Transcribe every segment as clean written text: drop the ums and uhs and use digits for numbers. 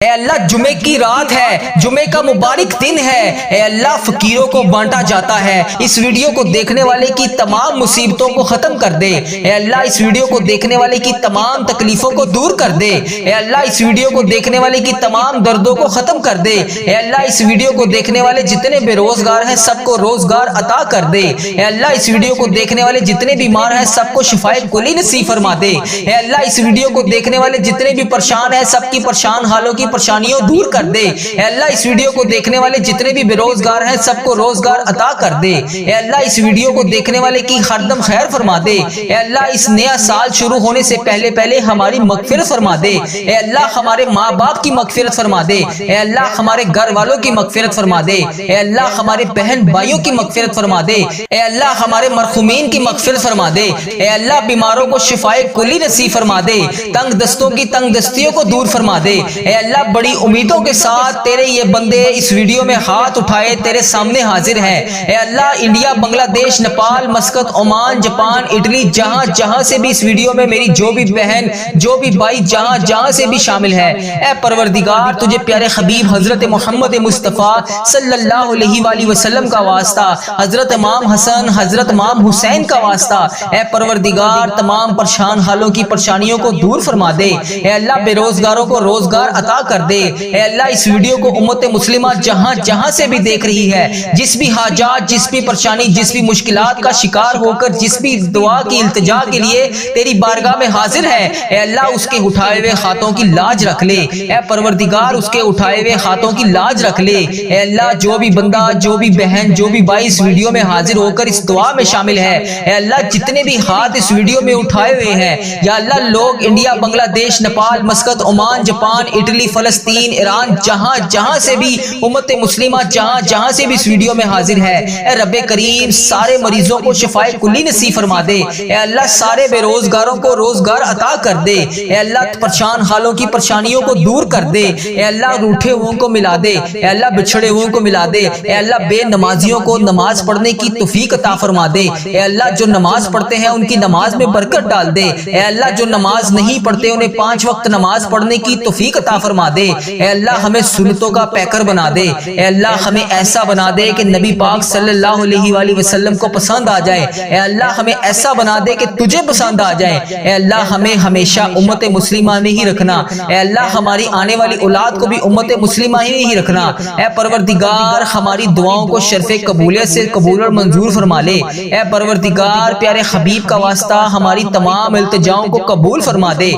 اے اللہ جمعے کی رات ہے، جمعے کا مبارک دن ہے، اے اللہ فقیروں کو بانٹا جاتا ہے، اس ویڈیو کو دیکھنے والے کی تمام مصیبتوں کو ختم کر دے، اے اللہ اس ویڈیو کو دیکھنے والے کی تمام تکلیفوں کو دور کر دے، اے اللہ اس ویڈیو کو دیکھنے والے کی تمام دردوں کو ختم کر دے، اے اللہ اس ویڈیو کو دیکھنے والے جتنے بے روزگار ہیں سب کو روزگار عطا کر دے، اے اللہ اس ویڈیو کو دیکھنے والے جتنے بیمار ہیں سب کو شفائے کلی نصیب فرما دے، اے اللہ اس ویڈیو کو دیکھنے والے جتنے بھی پریشان ہیں سب کی پریشان حالوں کی پریشانیوں دور کر دے، اے اللہ اس ویڈیو کو دیکھنے والے جتنے بھی بے روزگار ہیں سب کو روزگار عطا کر دے، اے اللہ اس ویڈیو کو دیکھنے والے کی ہر دم خیر فرما دے، اے اللہ اس نیا سال شروع ہونے سے پہلے ہماری مغفرت فرما دے، اے اللہ ہمارے ماں باپ کی مغفرت فرما دے، اے اللہ ہمارے گھر والوں کی مغفرت فرما دے، اے اللہ ہمارے بہن بھائیوں کی مغفرت فرما دے، اے اللہ ہمارے مرحومین کی مغفرت فرما دے، اے اللہ بیماروں کو شفائے کلی نصیب فرما دے، تنگ دستوں کی تنگ دستیوں کو دور فرما دے، اے اللہ بڑی امیدوں کے ساتھ تیرے یہ بندے اس ویڈیو میں ہاتھ اٹھائے تیرے سامنے حاضر ہیں، اے اللہ انڈیا، بنگلہ دیش، Nepal, Muscat, Oman, Japan, Italy, جہاں سے بھی اس ویڈیو میں میری جو بھی بہن جو بھی بھائی جہاں سے بھی شامل ہے، اے پروردگار تجھے پیارے حبیب حضرت محمد مصطفیٰ صلی اللہ علیہ وآلہ وسلم کا واسطہ، حضرت امام حسن، حضرت امام حسین کا واسطہ، اے پروردگار تمام پریشان حالوں کی پریشانیوں کو دور فرما دے، اے اللہ بے روزگاروں کو روزگار عطا کر دے، اے اللہ اس ویڈیو کو امت مسلمہ جہاں سے بھی دیکھ رہی ہے، جس بھی حاجات، جس بھی پریشانی، جس بھی مشکلات کا شکار ہو کر جس بھی دعا کی التجا کے لیے تیری بارگاہ میں حاضر ہے، اے اللہ اس کے اٹھائے ہوئے ہاتھوں کی لاج رکھ لے، اے پروردگار اس کے اٹھائے ہوئے ہاتھوں کی لاج رکھ لے، اے اللہ جو بھی بندہ، جو بھی بہن، جو بھی بھائی اس ویڈیو میں حاضر ہو کر اس دعا میں شامل ہے، اے اللہ جتنے بھی ہاتھ اس ویڈیو میں اٹھائے ہوئے ہیں، یا اللہ لوگ انڈیا، بنگلہ دیش، Nepal, Muscat, Oman, Japan, Italy, فلسطین، ایران، جہاں سے بھی امت مسلمہ جہاں سے بھی اس ویڈیو میں حاضر ہے، اے رب کریم سارے مریضوں کو شفائے کلی نصیب فرما دے، اے اللہ سارے بے روزگاروں کو روزگار عطا کر دے، اے اللہ پریشان حالوں کی پریشانیوں کو دور کر دے، اے اللہ روٹھے ہوئوں کو ملا دے، اے اللہ بچھڑے ہوئوں کو ملا دے، اے اللہ بے نمازیوں کو نماز پڑھنے کی توفیق عطا فرما دے، اے اللہ جو نماز پڑھتے ہیں ان کی نماز میں برکت ڈال دے، اے اللہ جو نماز نہیں پڑھتے انہیں 5 وقت نماز پڑھنے کی توفیق عطا فرما دے، اے اللہ ہمیں سنتوں کا پیکر بنا دے، اے اللہ ہمیں ایسا بنا دے کہ نبی پاک صلی اللہ علیہ وآلہ وسلم کو پسند آ جائے، اے اللہ ہمیں ایسا بنا دے کہ تجھے پسند آ جائے، اے اللہ ہمیں ہمیشہ امت مسلمہ میں ہی رکھنا، اے اللہ ہماری آنے والی اولاد کو بھی امت مسلمہ ہی رکھنا، اے پروردگار ہماری دعاؤں کو شرف قبولیت سے قبول اور منظور فرما لے، اے پروردگار پیارے حبیب کا واسطہ ہماری تمام التجاؤں کو قبول فرما دے۔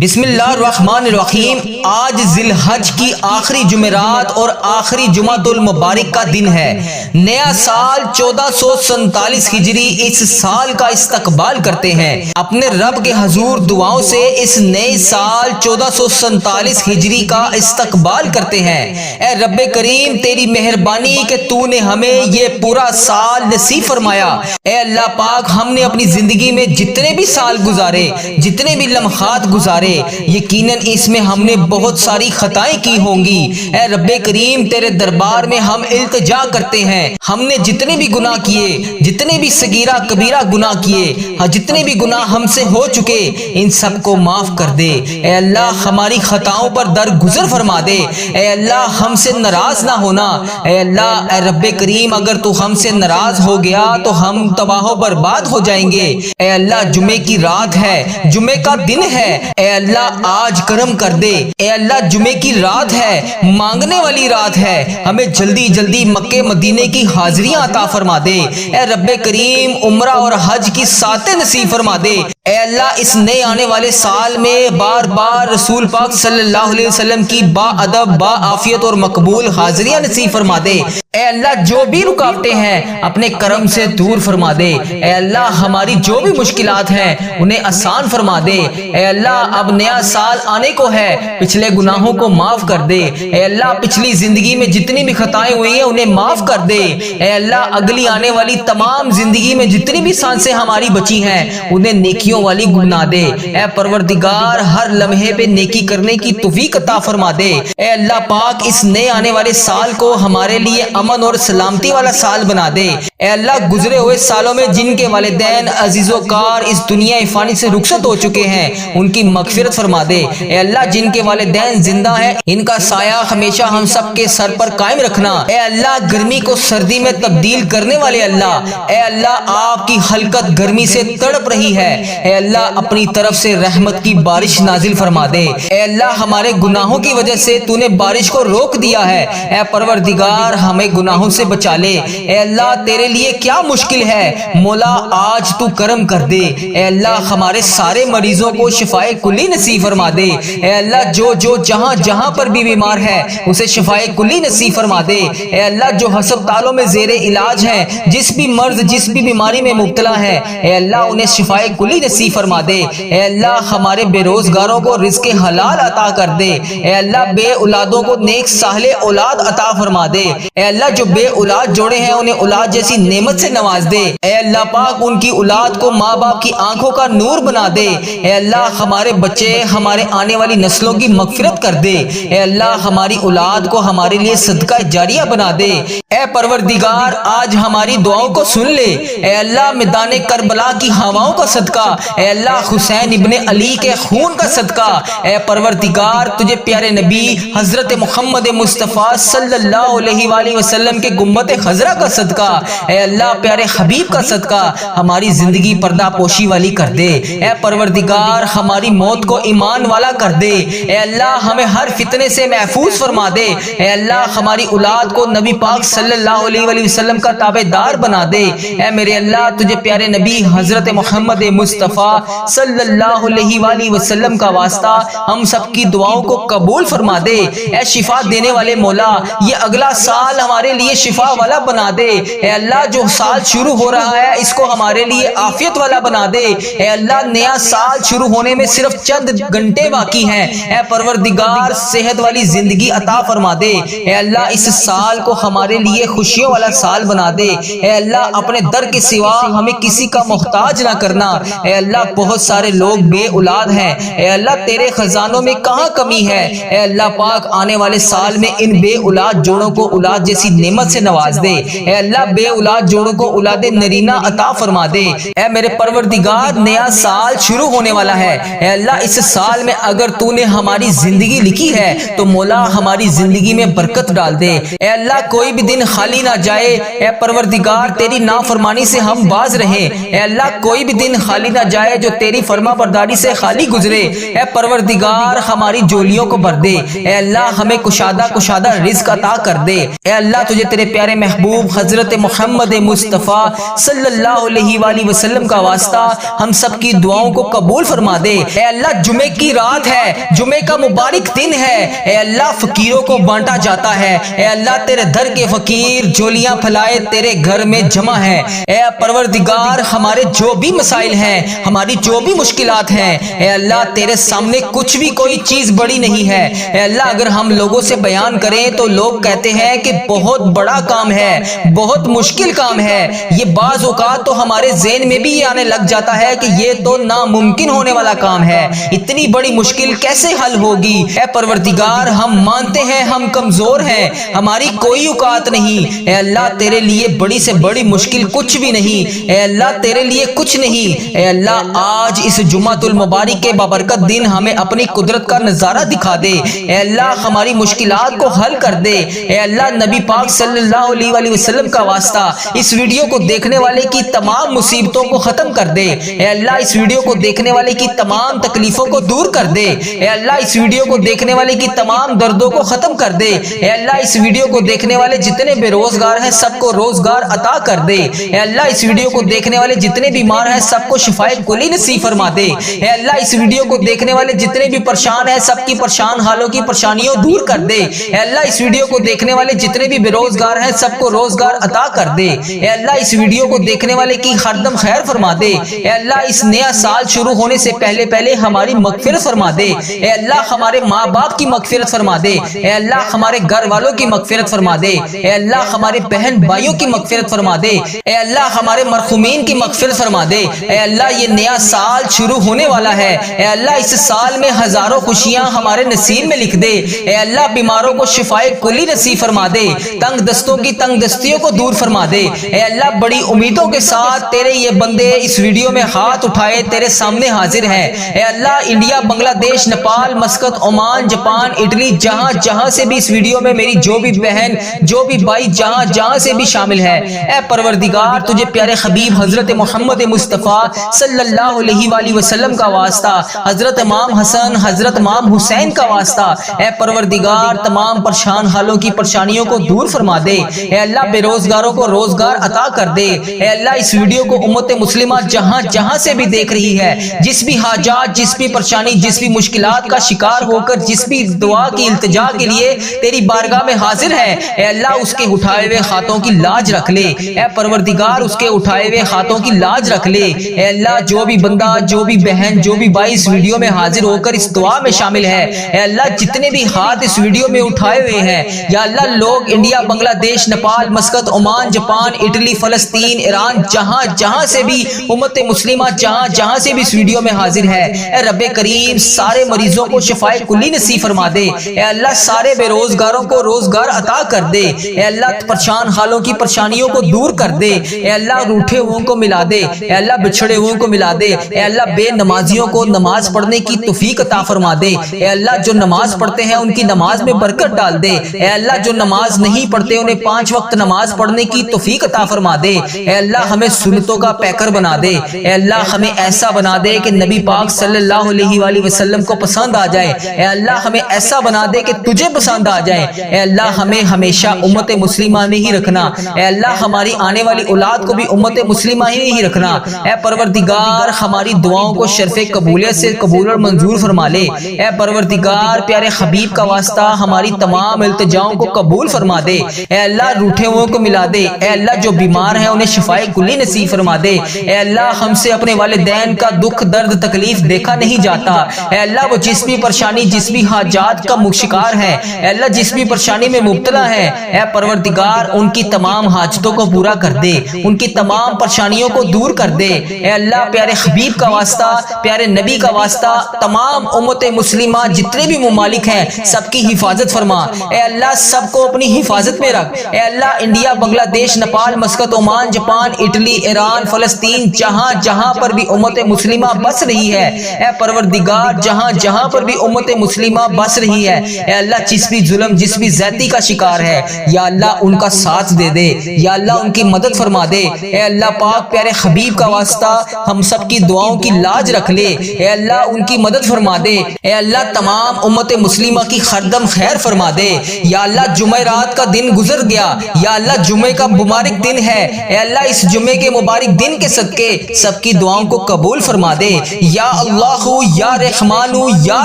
بسم اللہ الرحمن الرحیم۔ آج ذی الحج کی آخری جمعرات اور آخری جمعۃ المبارک کا دن ہے، نیا سال 1447 ہجری اس سال کا استقبال کرتے ہیں، اپنے رب کے حضور دعاؤں سے اس نئے سال 1447 ہجری کا استقبال کرتے ہیں۔ اے رب کریم تیری مہربانی کہ تو نے ہمیں یہ پورا سال نصیب فرمایا، اے اللہ پاک ہم نے اپنی زندگی میں جتنے بھی سال گزارے، جتنے بھی لمحات گزارے، یقیناً اس میں ہم نے بہت ساری خطائیں کی ہوں گی، اے رب کریم تیرے دربار میں ہم التجا کرتے ہیں، ہم نے جتنے بھی گناہ کیے، جتنے بھی صغیرہ کبیرہ گناہ کیے، جتنے بھی گناہ ہم سے ہو چکے ان سب کو معاف کر دے، اے اللہ ہماری خطاؤں پر درگزر فرما دے، اے اللہ ہم سے ناراض نہ ہونا، اے اللہ اے رب کریم اگر تو ہم سے ناراض ہو گیا تو ہم تباہ و برباد ہو جائیں گے، اے اللہ جمعے کی رات ہے، جمعے کا دن ہے، اے اللہ آج کرم کر دے، اے اللہ جمعے کی رات ہے، مانگنے والی رات ہے، ہمیں جلدی مکے مدینے کی حاضریاں عطا فرما دے، اے رب کریم عمرہ اور حج کی ساتیں نصیب فرما دے، اے اللہ اس نئے آنے والے سال میں بار بار رسول پاک صلی اللہ علیہ وسلم کی با ادب، با عافیت اور مقبول حاضریاں نصیب فرما دے، اے اللہ جو بھی رکاوٹیں ہیں اپنے کرم سے دور فرما دے، اے اللہ ہماری جو بھی مشکلات ہیں انہیں آسان فرما دے، اے اللہ اب نیا سال آنے کو ہے، پچھلے گناہوں کو معاف کر دے، اے اللہ پچھلی زندگی میں جتنی بھی خطائیں ہوئی ہیں انہیں معاف کر دے، اے اللہ اگلی آنے والی تمام زندگی میں جتنی بھی سانسیں ہماری بچی ہیں انہیں نیکیوں والی گنا دے، اے پروردگار ہر لمحے پہ نیکی کرنے کی توفیق عطا فرما دے، اے اللہ پاک اس نئے آنے والے سال کو ہمارے لیے امن اور سلامتی والا سال بنا دے، اے اللہ گزرے ہوئے سالوں میں جن کے والدین عزیز و کار اس دنیا فانی سے رخصت ہو چکے ہیں ان کی مغفرت فرما دے۔ اے اللہ جن کے والدین زندہ ہیں ان کا سایہ ہمیشہ ہم سب کے سر پر قائم رکھنا۔ اے اللہ گرمی کو سردی میں تبدیل کرنے والے اللہ، اے اللہ آپ کی خلقت گرمی سے تڑپ رہی ہے، اے اللہ اپنی طرف سے رحمت کی بارش نازل فرما دے۔ اے اللہ ہمارے گناہوں کی وجہ سے تو نے بارش کو روک دیا ہے، اے پروردگار ہمیں گناہوں سے بچا لے۔ اے اللہ تیرے لیے کیا مشکل ہے، مولا آج تو کرم کر دے۔ اے اللہ ہمارے سارے مریضوں کو شفائے کلی نصیب فرما دے۔ اے اللہ جو جہاں جہاں پر بھی بیمار ہے اسے شفائے کلی نصیب فرما دے۔ اے اللہ جو ہسپتالوں میں زیر علاج ہیں، جس بھی مرض جس بھی بیماری میں مبتلا ہے، اے اللہ انہیں شفائے کلی نصیب فرما دے۔ اے اللہ ہمارے بے روزگاروں کو رزق حلال عطا کر دے۔ اے اللہ بے اولادوں کو نیک صالح اولاد عطا فرما دے۔ اے اللہ جو بے اولاد جوڑے ہیں انہیں اولاد جیسی نعمت سے نواز دے۔ اے اللہ پاک ان کی اولاد کو ماں باپ کی آنکھوں کا نور بنا دے۔ اے اللہ ہمارے بچے ہمارے آنے والی نسلوں کی مغفرت کر دے۔ اے اللہ ہماری اولاد کو ہمارے لیے صدقہ جاریہ بنا دے۔ اے پروردگار آج ہماری دعاؤں کو سن لے۔ اے اللہ میدان کربلا کی ہواؤں کا صدقہ، اے اللہ حسین ابن علی کے خون کا صدقہ، اے پروردگار تجھے پیارے نبی حضرت محمد مصطفیٰ صلی اللہ علیہ وآلہ وسلم کے گنبد خضرا کا صدقہ، اے اللہ پیارے حبیب کا صدقہ ہماری زندگی پردہ پوشی والی کر دے۔ اے پروردگار ہماری موت کو ایمان والا کر دے۔ اے اللہ ہمیں ہر فتنے سے محفوظ فرما دے۔ اے اللہ ہماری اولاد کو نبی پاک صلی اللہ علیہ وآلہ وسلم کا تابع دار بنا دے۔ اے میرے اللہ تجھے پیارے نبی حضرت محمد مصطفیٰ صلی اللہ علیہ وآلہ وسلم کا واسطہ ہم سب کی دعاؤں کو قبول فرما دے۔ اے شفا دینے والے مولا یہ اگلا سال ہمارے لیے شفا والا بنا دے۔ اے اللہ جو سال شروع ہو رہا ہے اس کو ہمارے لیے عافیت والا بنا دے۔ اے اللہ نیا سال شروع ہونے میں صرف چند گھنٹے باقی ہیں، اے پروردگار صحت والی زندگی عطا فرما دے۔ اے اللہ اس سال کو ہمارے لیے خوشیوں والا سال بنا دے۔ اے اللہ اپنے در کے سوا ہمیں کسی کا محتاج نہ کرنا۔ اے اللہ بہت سارے لوگ بے اولاد ہیں، اے اللہ تیرے خزانوں میں کہاں کمی ہے۔ اے اللہ پاک آنے والے سال میں ان بے اولاد جوڑوں کو اولاد جیسی نعمت سے نواز دے۔ اے اللہ بے اولاد جوڑوں کو اولاد نرینہ عطا فرما دے۔ اے میرے پروردگار نیا سال شروع ہونے والا ہے، اے اللہ اس سال میں اگر تو نے ہماری زندگی لکھی ہے تو مولا ہماری زندگی میں برکت ڈال دے۔ اے اللہ کوئی بھی دن خالی نہ جائے، اے پروردگار تیری نافرمانی سے ہم باز رہیں۔ اے اللہ کوئی بھی دن خالی نہ جائے جو تیری فرما برداری سے خالی گزرے۔ اے پروردگار ہماری جولیوں کو بھر دے۔ اے اللہ ہمیں کشادہ رزق عطا کر دے۔ اے اللہ تجھے تیرے پیارے محبوب حضرت محمد مصطفیٰ صلی اللہ علیہ وآلہ وسلم کا واسطہ ہم سب کی دعاؤں کو قبول فرما دے۔ اے اللہ جمعے کی رات ہے، جمعے کا مبارک دن ہے، اے اللہ فقیروں کو بانٹا جاتا ہے۔ اے اللہ تیرے در کے فقیر جولیاں پھیلائے تیرے گھر میں جمع ہیں۔ اے پروردگار ہمارے جو بھی مسائل ہیں، ہماری جو بھی مشکلات ہیں، اے اللہ تیرے سامنے کچھ بھی کوئی چیز بڑی نہیں ہے۔ اے اللہ اگر ہم لوگوں سے بیان کریں تو لوگ کہتے ہیں کہ بہت بڑا کام ہے، بہت مشکل کام ہے۔ یہ بعض اوقات تو ہمارے ذہن میں بھی یہ آنے لگ جاتا ہے کہ یہ تو ناممکن ہونے والا کام ہے، اتنی بڑی مشکل کیسے حل ہوگی۔ اے پروردگار ہم مانتے ہیں ہم کمزور ہیں، ہماری کوئی اوقات نہیں۔ اے اللہ تیرے لیے بڑی سے بڑی مشکل کچھ بھی نہیں، اے اللہ تیرے لیے کچھ نہیں۔ اے اللہ آج اس جمعۃ المبارک کے بابرکت دن ہمیں اپنی قدرت کا نظارہ دکھا دے۔ اے اللہ ہماری مشکلات کو حل کر دے۔ اے اللہ نبی پاک صلی اللہ علیہ وآلہ وسلم کا واسطہ اس ویڈیو کو دیکھنے والے کی تمام مصیبتوں کو ختم کر دے۔ اے اللہ اس ویڈیو کو دیکھنے والے کی تمام تکلیفوں کو دور کر دے۔ اے اللہ اس ویڈیو کو دیکھنے والے کی تمام دردوں کو ختم کر دے۔ اے اللہ اس ویڈیو کو دیکھنے والے جتنے بے روزگار ہیں سب کو روزگار عطا کر دے۔ اے اللہ اس ویڈیو کو دیکھنے والے جتنے بیمار ہیں سب کو شفائے کلی نصیب فرما دے۔ اے اللہ اس ویڈیو کو دیکھنے والے جتنے بھی پریشان ہیں سب کی پریشان حالوں کی پریشانیوں دور کر دے۔ اے اللہ اس ویڈیو کو دیکھنے والے جتنے بھی بے روزگار ہیں سب کو روزگار عطا کر دے۔ اے اللہ اس ویڈیو کو دیکھنے والے کی ہر دم خیر فرما دے۔ اے اللہ اس نیا سال شروع ہونے سے پہلے ہماری مغفرت فرما دے۔ اے اللہ ہمارے ماں باپ کی مغفرت فرما دے۔ اے اللہ ہمارے گھر والوں کی مغفرت فرما دے۔ اے اللہ ہمارے بہن بھائیوں کی مغفرت فرما دے۔ اے اللہ ہمارے مرحومین کی مغفرت فرما دے۔ اے اللہ یہ نیا سال شروع ہونے والا ہے، اے اللہ اس سال میں ہزاروں خوشیاں ہمارے نصیب میں لکھ دے۔ اے اللہ بیماروں کو شفائے کلی نصیب فرما دے، تنگ دستوں کی تنگ دستیوں کو دور فرما دے۔ اے اللہ بڑی امیدوں کے ساتھ تیرے یہ بندے اس ویڈیو میں ہاتھ اٹھائے تیرے سامنے حاضر ہیں۔ اے اللہ انڈیا، بنگلہ دیش، Nepal, Muscat, Oman, Japan, Italy, جہاں جہاں سے بھی اس ویڈیو میں میری جو بھی بہن جو بھی بھائی جہاں جہاں سے بھی شامل ہے، اے پروردگار تجھے پیارے حبیب حضرت محمد مصطفیٰ صلی اللہ علیہ وآلہ وسلم کا واسطہ، حضرت امام حسن، حضرت امام حسین کا واسطہ، اے پروردگار تمام پریشان حالوں کی پریشانیوں کو دور فرما دے، اے اللہ بے روزگاروں کو روزگار عطا کر دے، اے اللہ اس ویڈیو کو امت مسلمہ جہاں جہاں سے بھی دیکھ رہی ہے، جس بھی حاجات، جس بھی پریشانی، جس بھی مشکلات کا شکار ہو کر جس بھی دعا کی التجا کے لیے تیری بارگاہ میں حاضر ہے، اے اللہ اس کے اٹھائے ہوئے ہاتھوں کی لاج رکھ لے، اے پروردگار اس کے اٹھائے ہوئے ہاتھوں کی لاج رکھ لے، اے اللہ جو بھی بندہ، جو بھی بہن، جو بھی بھائی اس ویڈیو میں حاضر ہو کر اس دعا میں شامل ہے، اے اللہ جتنے بھی ہاتھ اس ویڈیو میں اٹھائے ہوئے ہیں، یا اللہ لوگ انڈیا، بنگلہ دیش، Nepal, Muscat, Oman, Japan, Italy, فلسطین، ایران، جہاں جہاں سے بھی امت مسلمہ جہاں جہاں سے بھی اس ویڈیو میں حاضر ہے، اے رب کریم سارے مریضوں کو شفائے کلی نصیب فرما دے، اے اللہ سارے بے روزگاروں کو روزگار عطا کر دے، اے اللہ پریشان حالوں کی پریشانیوں کو دور کر دے، اے اللہ روٹھے ہوئوں کو ملا دے، اے اللہ بچھڑے ہوئوں کو ملا دے، اے اللہ بے نمازیوں کو نماز پڑھنے کی توفیق عطا فرما دے، اے اللہ جو نماز پڑھتے ہیں ان کی نماز میں برکت ڈال دے، اے اللہ جو نماز نہیں پڑھتے انہیں 5 وقت نماز پڑھنے کی توفیق عطا فرما دے، اے اللہ ہمیں سنتوں کا پیکر بنا دے، اے اللہ ہمیں ایسا بنا دے کہ نبی پاک صلی اللہ علیہ وآلہ وسلم کو پسند آ جائے، اے اللہ ہمیں ایسا بنا دے کہ تجھے پسند آ جائے، اے اللہ ہمیں ہمیشہ امت مسلمہ میں ہی رکھنا، اے اللہ ہماری آنے والی اولاد کو بھی امت مسلمہ ہی رکھنا، اے پروردگار ہماری دعاؤں کو شرف قبولیت سے قبول اور منظور فرما لے، اے پروردگار پیارے حبیب کا واسطہ ہماری تمام التجاؤں کو قبول فرما دے، اے اللہ روٹھے ہوئوں کو ملا دے، اے اللہ جو بیمار ہیں انہیں شفائے کلی نصیب فرما دے، اے اللہ ہم سے اپنے والدین کا دکھ درد تکلیف دیکھا نہیں جاتا، اے اللہ وہ جس بھی پریشانی جس بھی حاجات کا شکار ہے، اے اللہ جس بھی پریشانی میں مبتلا ہے، اے پروردگار ان کی تمام حاجتوں کو پورا کر دے، ان کی تمام پریشانیوں کو دور کر دے، اے اللہ پیارے حبیب کا واسطہ، پیارے نبی کا واسطہ تمام امت مسلمہ جتنے بھی ممالک ہیں سب کی حفاظت فرما، اے اللہ سب کو اپنی حفاظت میں رکھ، اے اللہ انڈیا، بنگلہ دیش، Nepal, Muscat, Oman, Japan, Italy, Iran, فلسطین جہاں جہاں پر بھی امت مسلمہ بس رہی ہے، اے پروردگار جہاں جہاں پر بھی امت مسلمہ بس رہی ہے، اے اللہ جس بھی ظلم جس بھی زیادتی کا شکار ہے یا اللہ ان کا ساتھ دے دے، یا اللہ ان کی مدد فرما دے، اے اللہ پاک پیارے حبیب کا واسطہ ہم سب کی دعاؤں کی لاج رکھ لے، اے اللہ ان کی مدد فرما دے، اے اللہ تمام امت مسلمہ کی خردم خیر فرما دے، یا اللہ جمعرات کا دن گزر گیا، یا اللہ جمعے کا مبارک دن ہے، اے اللہ اس جمعے کے مبارک دن کے صدقے سب کی دعاؤں کو قبول فرما دے، یا اللہ یا رحمان یا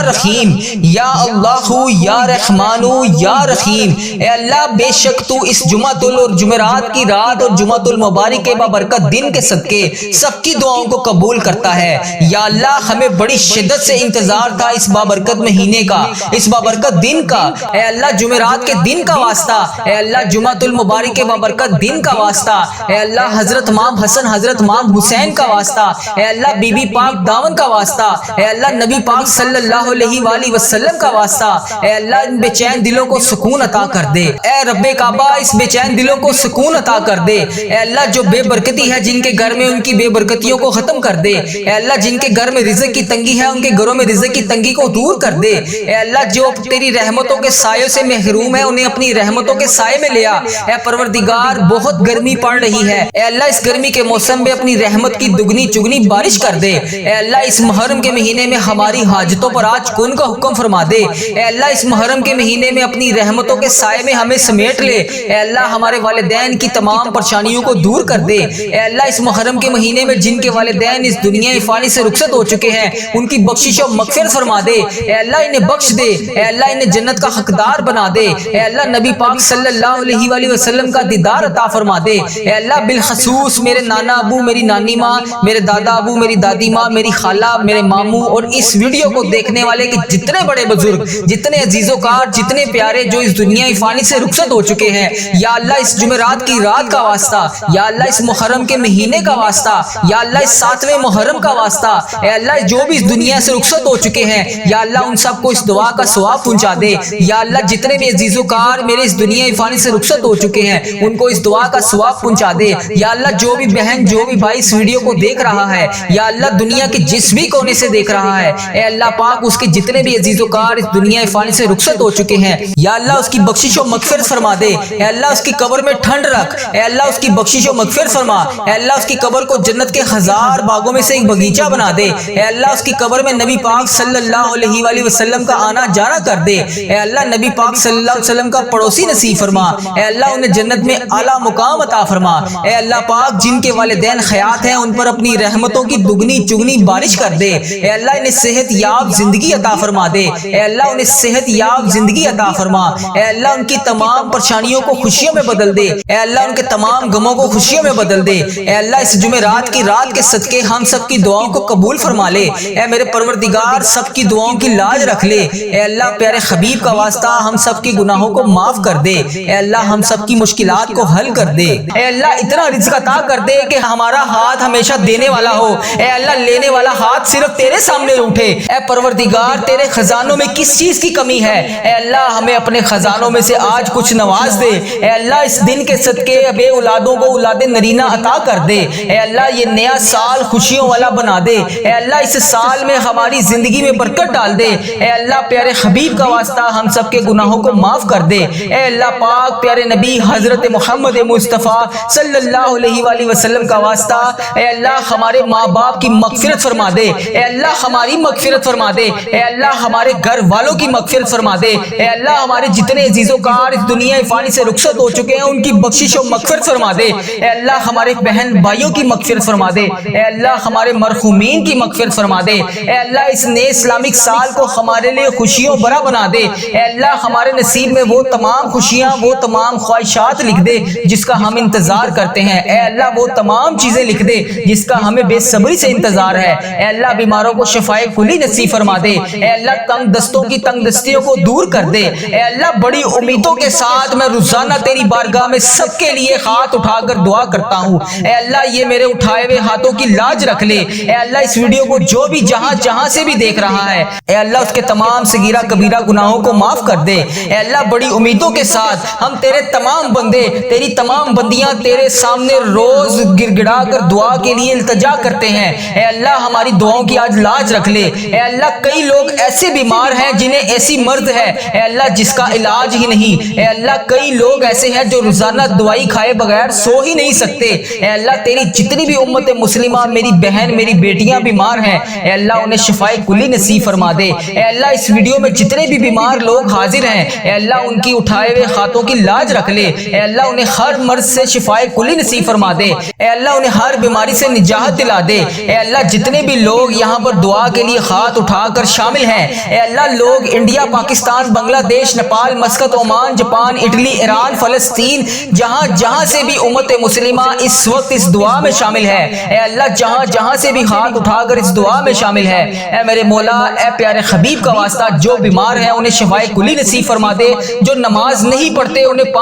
رحیم، یا اللہ یا رحمان یا رحیم، اے اللہ بے شک تو اس جمعۃ اور جمعرات کی رات اور جمعۃ المبارک کے بابرکت دن کے صدقے سب کی دعاؤں کو قبول کرتا ہے، یا اللہ ہمیں بڑی شدت سے انتظار تھا اس بابرکت مہینے کا، اس بابرکت دن کا، اے اللہ جمعرات کے دن کا واسطہ، اے اللہ جمعۃ المبارک کے بابرکت دن کا واسطہ، اے اللہ حضرت امام حسن حضرت امام حسین کا واسطہ، اے اللہ بی بی پاک دامن کا واسطہ، اے اللہ نبی پاک صلی اللہ علیہ وآلہ وسلم کا واسطہ، اے اللہ ان بے چین دلوں کو سکون عطا کر دے، اے رب کعبہ اس بے چین دلوں کو سکون عطا کر دے، اے اللہ جو بے برکتی ہے جن کے گھر میں ان کی بے برکتیوں کو ختم کر دے، اے اللہ جن کے گھر میں رزق کی تنگی ہے ان کے گھروں میں رزق کی تنگی کو دور کر دے، اے اللہ جو تیری رحمتوں کے سایوں سے محروم ہے انہیں اپنی رحمتوں کے سائے میں لیا، اے پروردگار بہت گرمی پڑ رہی ہے، اے اللہ اس گرمی کے موسم میں اپنی رحمت کی دگنی چگنی بارش کر دے، اے اللہ اس محرم کے مہینے میں ہماری حاجتوں پر آج کن کا حکم فرما دے، اے اللہ اس محرم کے مہینے میں اپنی رحمتوں کے سائے میں ہمیں سمیٹ لے، اے اللہ ہمارے والدین کی تمام پریشانیوں کو دور کر دے، اے اللہ اس محرم کے مہینے میں جن کے والدین اس دنیا فانی سے رخصت ہو چکے ہیں ان کی بخشش و مغفرت فرما دے، اے اللہ انہیں بخش دے، اے اللہ انہیں جنت کا حقدار بنا دے، اے اللہ نبی پاک صلی اللہ علیہ وآلہ وسلم کا دیدار عطا فرما دے، اے اللہ بالخصوص میرے نانا ابو، میری نانی ماں، میرے دادا ابو، میری دادی ماں، میری خالہ، میرے ماموں اور اس ویڈیو کو دیکھنے والے کے جتنے بڑے بزرگ، جتنے عزیز و کار، جتنے پیارے جو اس دنیا فانی سے رخصت ہو چکے ہیں، یا اللہ اس جمعرات کی رات کا واسطہ، یا اللہ اس محرم کے مہینے کا واسطہ، یا اللہ اس 7ویں محرم کا واسطہ، اے اللہ جو بھی اس دنیا سے رخصت ہو چکے ہیں یا اللہ ان سب کو اس دعا کا ثواب پہنچا دے، یا اللہ جتنے بھی عزیز و کار میرے اس دنیا فانی سے رخصت ہو چکے ہیں ان کو اس دعا کا ثواب پہنچا دے، یا اللہ جو بھی بہن جو بھی بھائی اس ویڈیو کو دیکھ رہا ہے یا اللہ دنیا کے جس بھی کونے میں سے دیکھ رہا ہے۔ اے اللہ پاک اس کے جتنے بھی عزیز و کار اس دنیا فانی سے رخصت ہو چکے ہیں، یا اللہ اس کی بخشش و مغفرت فرما دے۔ اے اللہ اس کی قبر میں ٹھنڈ رکھ، اے اللہ اس کی بخشش و مغفرت فرما۔ اے اللہ اس کی قبر کو جنت کے 1000 باغوں میں سے ایک باغیچہ بنا دے۔ اے اللہ اس کی قبر میں نبی پاک صلی اللہ علیہ وآلہ وسلم کا آنا جانا کر دے۔ اے اللہ نبی پاک صلی اللہ علیہ وسلم کا پڑوسی نصیب فرما۔ اے اللہ انہیں جنت میں اعلیٰ مقام عطا فرما۔ اے اللہ پاک جن کے والدین حیات ہیں ان پر اپنی رحمتوں کی دگنی چگنی بارش کر دے۔ اے اللہ انہیں صحت یاب زندگی عطا فرما دے۔ اے اللہ انہیں صحت یاب زندگی عطا فرما۔ اے اللہ ان کی تمام پریشانیوں کو خوشیوں میں بدل دے۔ اے اللہ ان کے تمام غموں کو خوشیوں میں بدل دے۔ اے اللہ اس جمعرات کی رات کے صدقے ہم سب کی دعاؤں کو قبول فرما لے۔ اے میرے پروردگار سب کی دعاؤں کی لاج رکھ لے۔ اے اللہ پیارے حبیب کا واسطہ ہم سب کی گناہوں کو معاف کر دے۔ اے اللہ ہم سب کی مشکلات کو حل کر دے۔ اے اللہ اتنا رزق عطا کر دے کہ ہمارا ہاتھ ہمیشہ دینے والا ہو۔ اے اللہ لینے والا ہاتھ صرف تیرے سامنے اٹھے۔ اے پروردگار تیرے خزانوں میں کس چیز کی کمی ہے؟ اے اللہ ہمیں اپنے خزانوں میں سے آج کچھ نواز دے۔ اے اللہ اس دن کے صدقے بے اولادوں کو اولاد نرینہ عطا کر دے۔ اے اللہ یہ نیا سال خوشیوں والا بنا دے۔ اے اللہ اس سال میں ہماری زندگی میں برکت ڈال دے۔ اے اللہ پیارے حبیب کا واسطہ ہم سب کے گناہوں کو معاف کر دے۔ اے اللہ پاک پیارے نبی حضرت محمد مصطفیٰ صلی اللہ علیہ وآلہ وسلم کا واسطہ اے اللہ ہمارے ماں باپ کی مغفرت فرما دے۔ اے اللہ ہماری مغفرت فرما دے۔ اے اللہ ہمارے گھر والوں کی مغفرت فرما دے۔ اے اللہ ہمارے جتنے عزیز و کار اس دنیا فانی سے رخصت ہو چکے ہیں ان کی بخشش و مغفرت فرما دے۔ اے اللہ ہمارے بہن بھائیوں کی مغفرت فرما دے۔ اے اللہ ہمارے مرحومین کی مغفرت فرما دے۔ اے اللہ اس نئے اسلامک سال کو ہمارے لیے خوشیوں بھرا بنا دے۔ اے اللہ ہمارے نصیب میں وہ تمام خوشیاں وہ تمام خواہشات لکھ دے جس کا ہم انتظار کرتے ہیں۔ اے اللہ وہ تمام چیزیں لکھ دے جس کا ہمیں بے صبری سے انتظار ہے۔ اے اللہ بیماروں کو شفائے کلی نصیب فرما دے۔ اے اللہ تنگ دستوں کی تنگ دستیوں کو دور کر دے۔ اے اللہ بڑی امیدوں کے ساتھ میں روزانہ تیری بارگاہ میں سب کے لیے ہاتھ اٹھا کر دعا کرتا ہوں۔ اے اللہ یہ میرے اٹھائے ہوئے ہاتھوں کی لاج رکھ لے۔ اے اللہ اس ویڈیو کو جو بھی جہاں سے بھی دیکھ رہا ہے اے اللہ اس کے تمام صغیرہ کبیرہ گناہوں کو معاف کر دے۔ اے اللہ بڑی امیدوں کے ساتھ ہم تیرے تمام بندے تیری تمام بندیاں تیرے سامنے روز گر گڑا کر دعا کے لیے التجا کرتے ہیں۔ اے اللہ ہماری دعاؤں کی آج لاج رکھ لے۔ اے اللہ کئی لوگ ایسے بیمار ہیں جنہیں ایسی مرض ہے اے اللہ جس کا علاج ہی نہیں۔ اے اللہ کئی لوگ ایسے ہیں جو روزانہ دوائی کھائے بغیر سو ہی نہیں سکتے۔ اے اللہ تیری جتنی بھی امت مسلمہ میری بہن میری بیٹیاں بیمار ہیں اے اللہ انہیں شفائے کلی نصیب فرما دے۔ اے اللہ اس ویڈیو میں جتنے بھی بیمار لوگ حاضر ہیں اے اللہ ان کی اٹھائے ہوئے ہاتھوں کی لاج رکھ لے۔ اے اللہ انہیں ہر مرض سے شفائے کلی نصیب فرما دے۔ اے اللہ انہیں ہر بیماری سے نجات دلا دے۔ اے اللہ جتنے بھی لوگ یہاں پر دعا کے لیے ہاتھ اٹھا کر شامل ہیں اے اللہ لوگ انڈیا پاکستان بنگلہ دیش Nepal Muscat Oman Japan Italy Iran فلسطین جہاں سے بھی امت مسلمہ اس وقت اس دعا میں شامل ہے اے اللہ جہاں سے بھی ہاتھ اٹھا کر اس دعا میں شامل ہے اے میرے مولا اے پیارے حبیب کا واسطہ جو بیمار ہیں انہیں شفائے کلی نصیب فرما دے۔ جو نماز نہیں پڑھتے انہیں